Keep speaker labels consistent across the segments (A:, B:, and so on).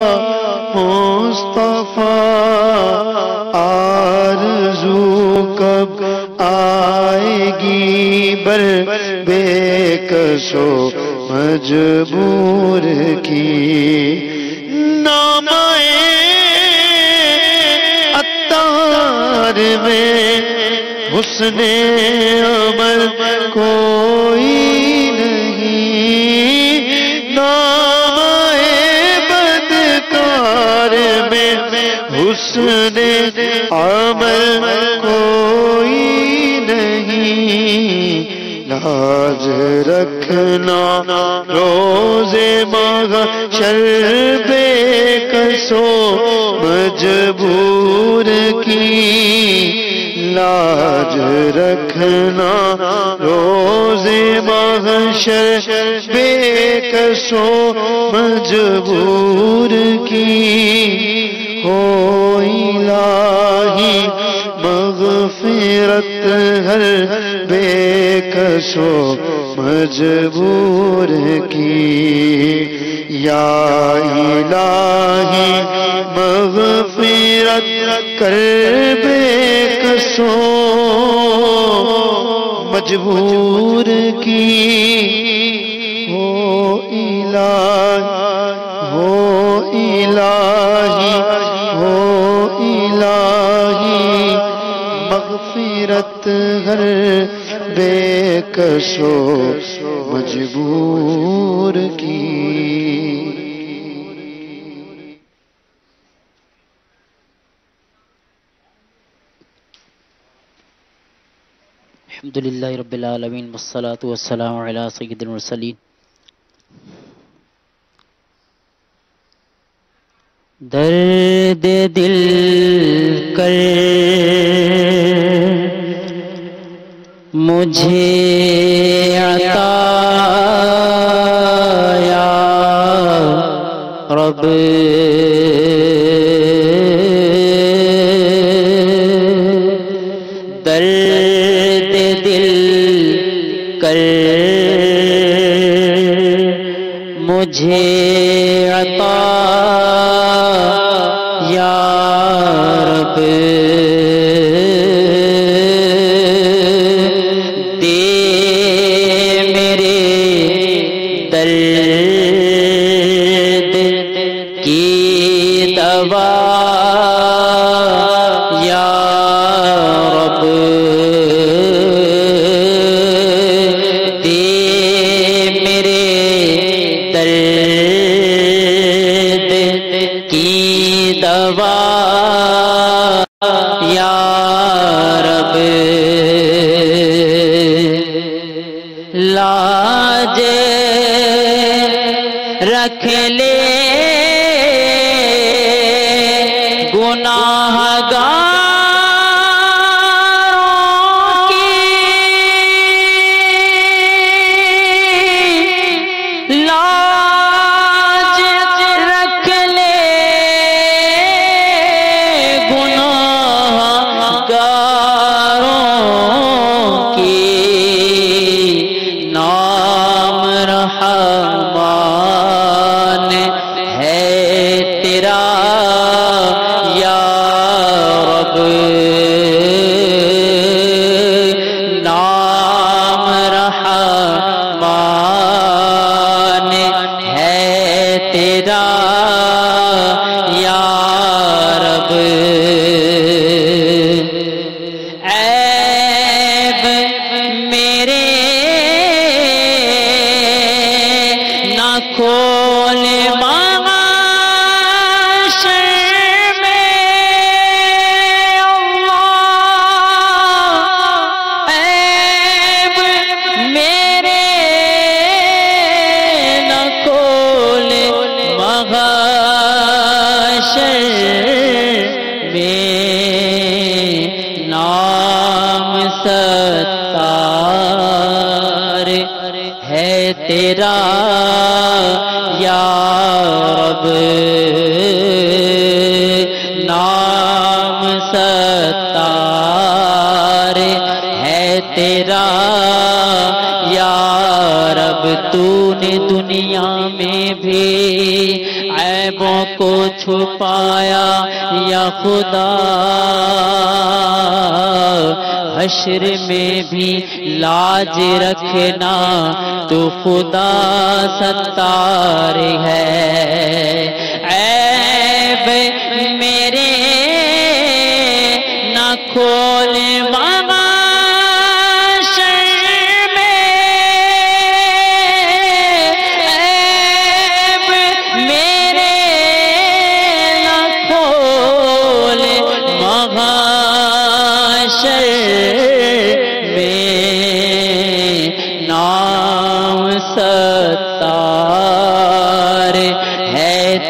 A: مصطفیٰ آرزو کب آئے گی بر بے کسو مجبور کی نامہ عطار میں حسن عمل کوئی نہیں نامہ بدکار میں حسن عمل کوئی نہیں لاج رکھنا روز محشر بے کسو مجبور کی لاج رکھنا روز محشر بے کسو مجبور کی ہو الہی مغفرت ہر بے کسو مجبور کی یا الہی مغفرت کر بے کسو مجبور کی ہو الہی مغفرت ہر بے کسو مجبور کی
B: الحمدللہ رب العالمین والصلاة والسلام علی سید المرسلین درد دل کر مجھے عطا یا رب درد دل کر مجھے عطا یا رب دے میرے درد کی دوا یا رب دے میرے درد کی دوا یا رب لاج رکھ لے گناہگاروں کی لاج رکھ لے گناہگاروں کی نام رحمان ہے تیرا یا رب نام رحمان ہے تیرا یا رب عیب میرے نہ کھول محشر میں اللہ عیب میرے نہ کھول محشر میں نام ستار ہے تیرا یا رب نام ستار ہے تیرا یا رب تو نے دنیا میں بھی عیبوں کو چھپایا یا خدا حشر میں بھی لاج رکھنا تو خدا ستار ہے عیب میرے نہ کھول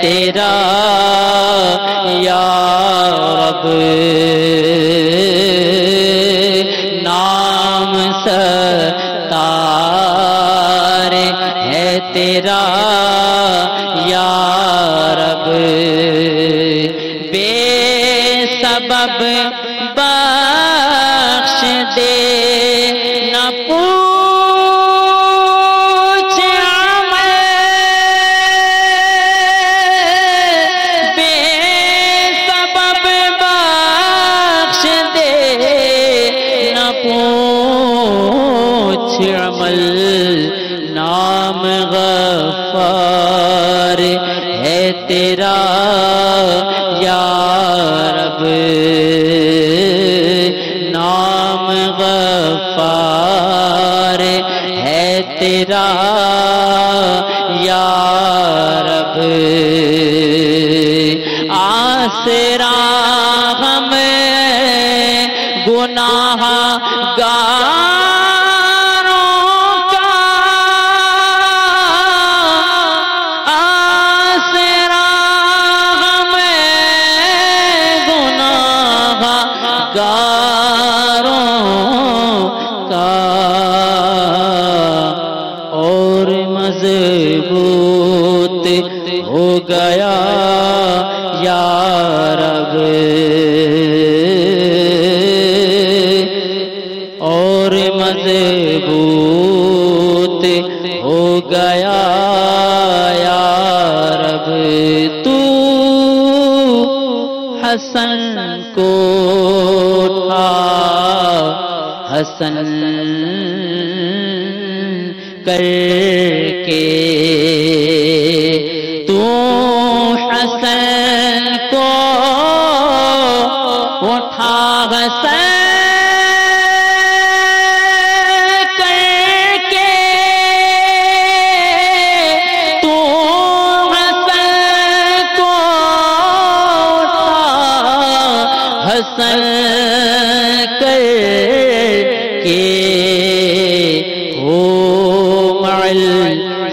B: تیرا یا رب نام ستار ہے تیرا یا رب بے سبب بخش دے نہ عمل نام غفار ہے تیرا یا رب نام غفار ہے تیرا یا رب آسرا ہم گناہ گار اور مضبوط ہو گیا یا رب اور مضبوط ہو گیا یا رب تو حسن کو اٹھا حسن کر کے تو حسن کو اٹھا حسن کر کے تو حسن کو اٹھا حسن کر کے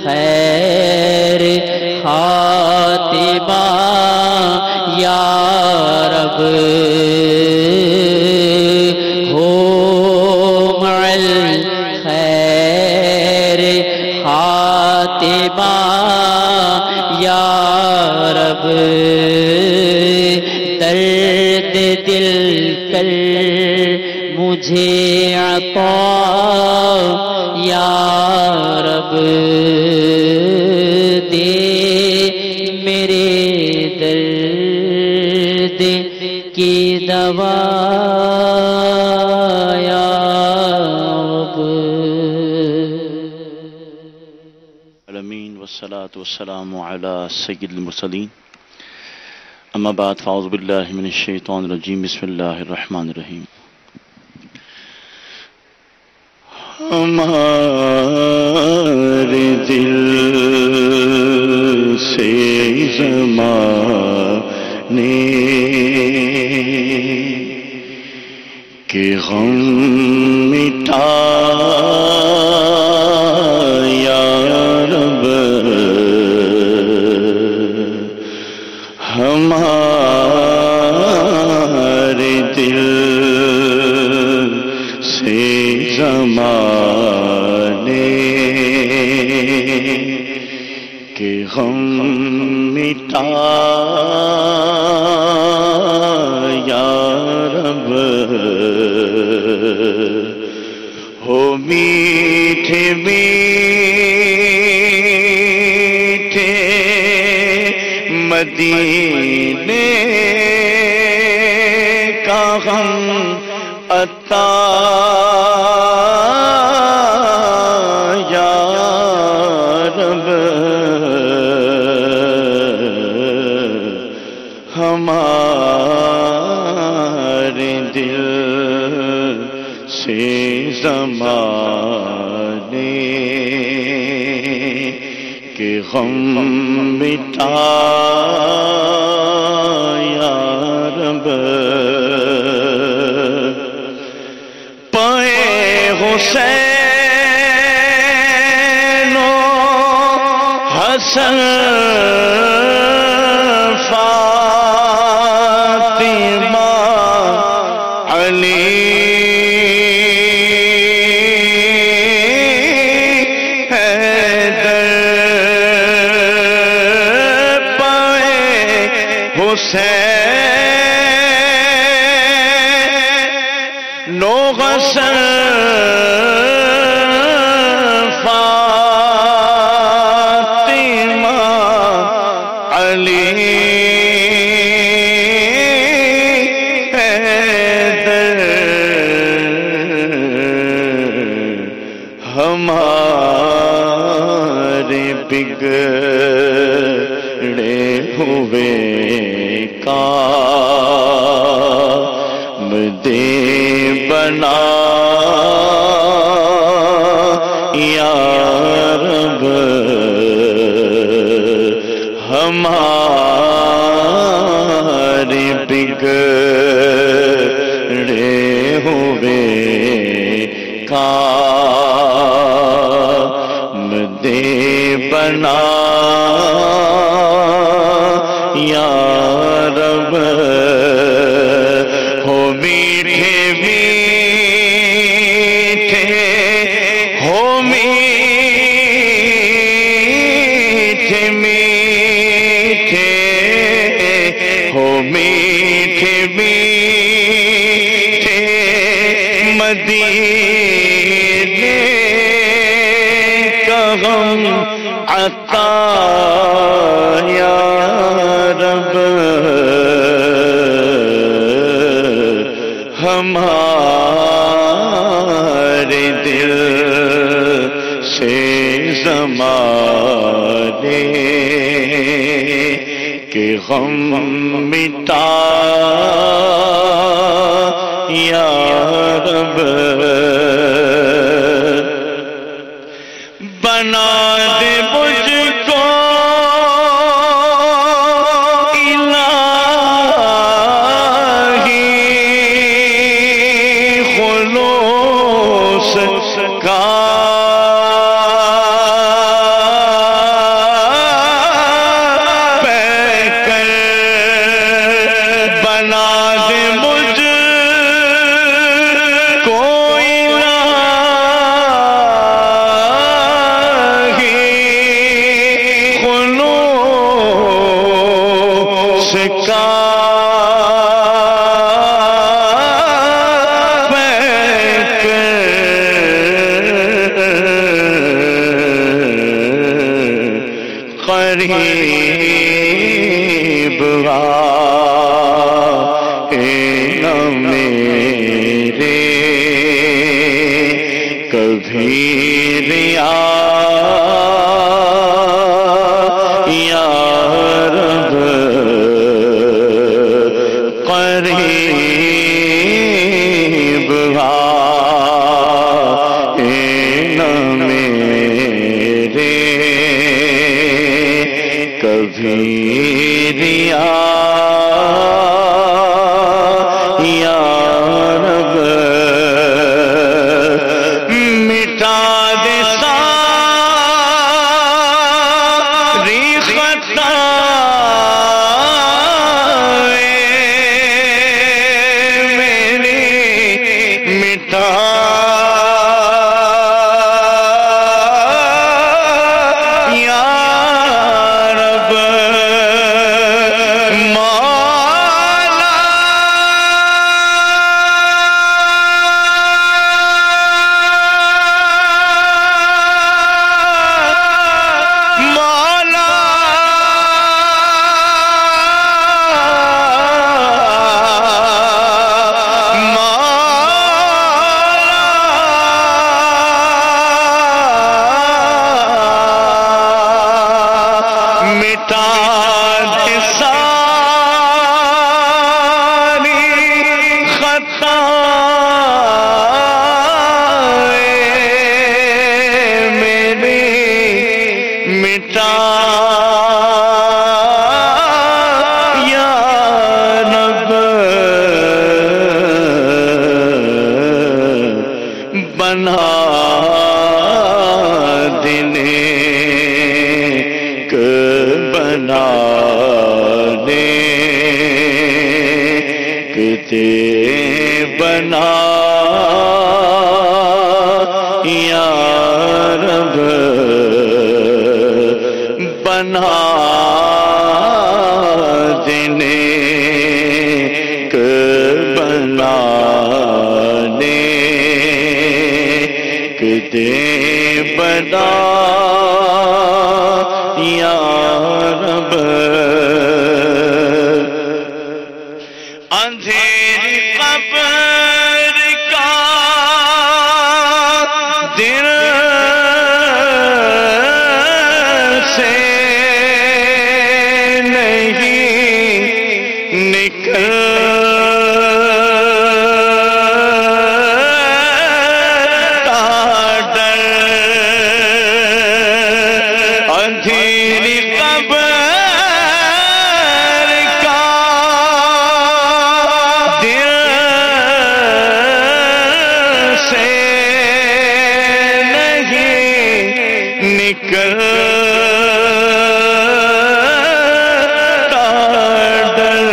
B: خیر خاتمہ یا رب ہو مع خیر خاتمہ یا رب درد دل کر مجھے عطا یا رب دے میرے درد کی دوا یا رب
C: العالمین والصلاة والسلام علی سید المرسلین اما بعد فاعوذ باللہ من الشیطان الرجیم بسم اللہ الرحمن الرحیم
A: ہمارے دل سے زمانے کے غم مٹا یا رب ہمارے دل سے زمانے کے غم مٹا یا رب ہو میٹھے میٹھے مدینے مدینے کا غم عطا یا رب ہمارے دل سے زمانے کے غم مٹا یا رب پائے حسین و حسن فاطمہ علی حسین و حسن فاطمہ علی حیدر ہمارے بگڑے ہوئے کام دے بنا یا رب ہمارے بگڑے ہوئے کام دے بنا یا رب ہو میٹھے میٹھے ہو میٹھے میٹھے ہو میٹھے میٹھے مدینے کا غم عطا یا رب ہمارے دل سے زمانے کے غم مٹا یا رب بنا دے مجھ کو قریب آئے نہ میرے کبھی ریا یا رب قریب آئے نہ میرے کبھی ریا یا رب مٹا دے ساری خطائیں میری مٹا کتے بنا یا رب بنا دینے بنانے کتے بنا یا رب اندھیری قبر کا دل سے نہیں نکلتا ڈر اندھیری قبر کا دل سے نہیں نکلتا ڈر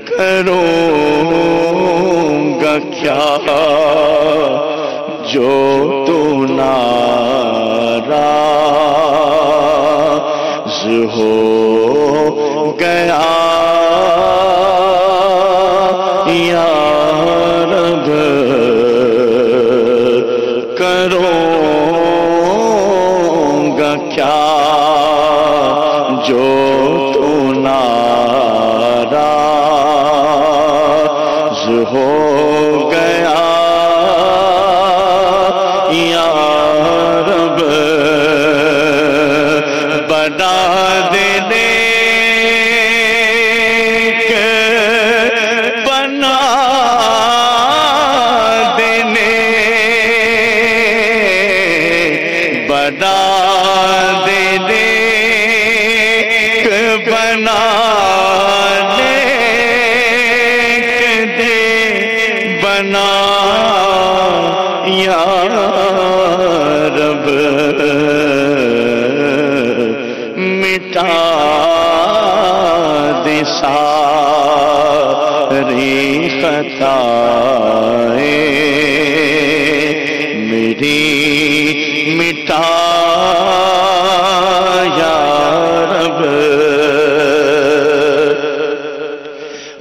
A: کروں گا کیا جو تو ناراض ہو گیا یا رب کروں گا کیا جو تو ناراض ہو گیا یا رب بنا دینے بنا دینے بنا دینے بنا بنا یا رب مٹا دے ساری خطائیں میری مٹا یا رب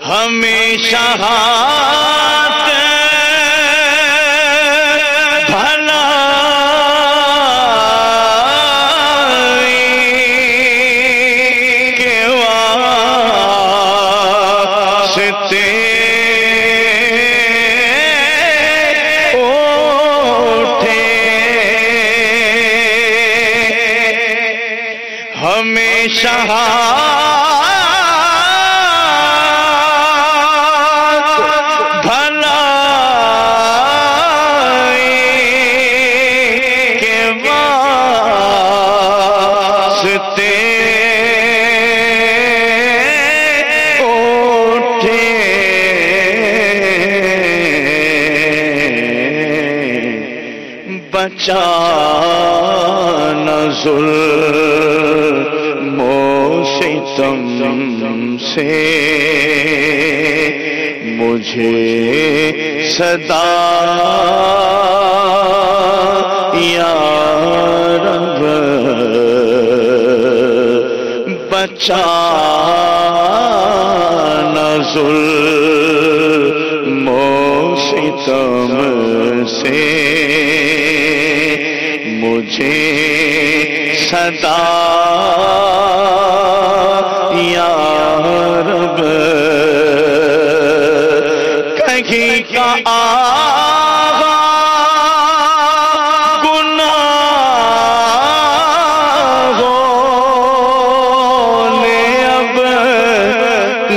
A: ہمیشہ ہاتھ بھلائی کے واسطے اٹھے ہمیشہ بچانا ظلم و ستم سے مجھے صدا یا رب بچانا ظلم و ستم سے مجھے صدا یا رب کہیں کا آغا گناہوں نے اب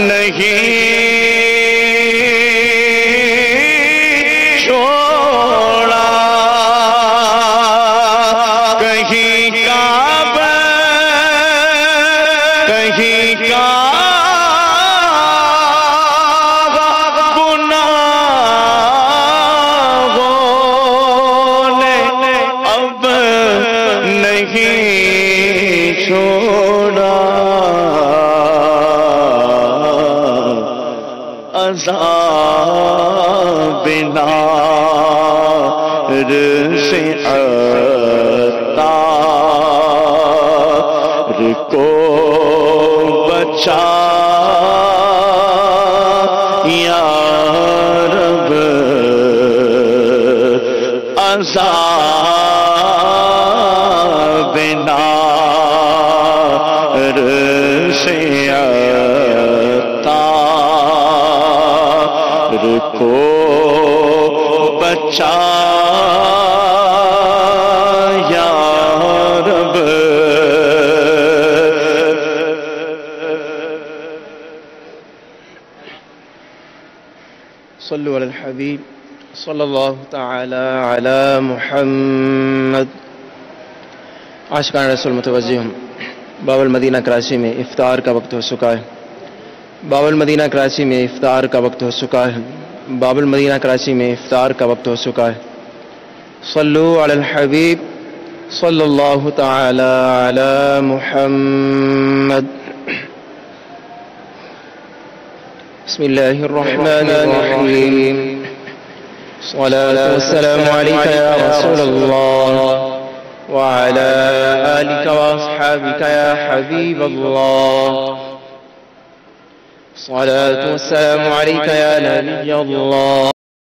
A: نہیں چھوڑا کہیں کا گناہوں نے اب نہیں چھوڑا عذاب نار سے عطار کو بچا یا رب عذاب نار سے عطار کو بچا یا رب
D: صلوا علی الحبیب صلی اللہ تعالی علی محمد. عاشقان رسول متوجہ ہوں. باب المدینہ کراچی میں افطار کا وقت ہو چکا ہے. باب المدینہ کراچی میں افطار کا وقت ہو چکا ہے. باب المدینہ کراچی میں افطار کا وقت ہو چکا ہے. صلو علی الحبیب صلی اللہ تعالی علی محمد. بسم اللہ الرحمن الرحیم. صلاة والسلام علیک یا رسول اللہ وعلى آلك وأصحابك يا حبيب الله. صلاة والسلام عليك يا نبي الله.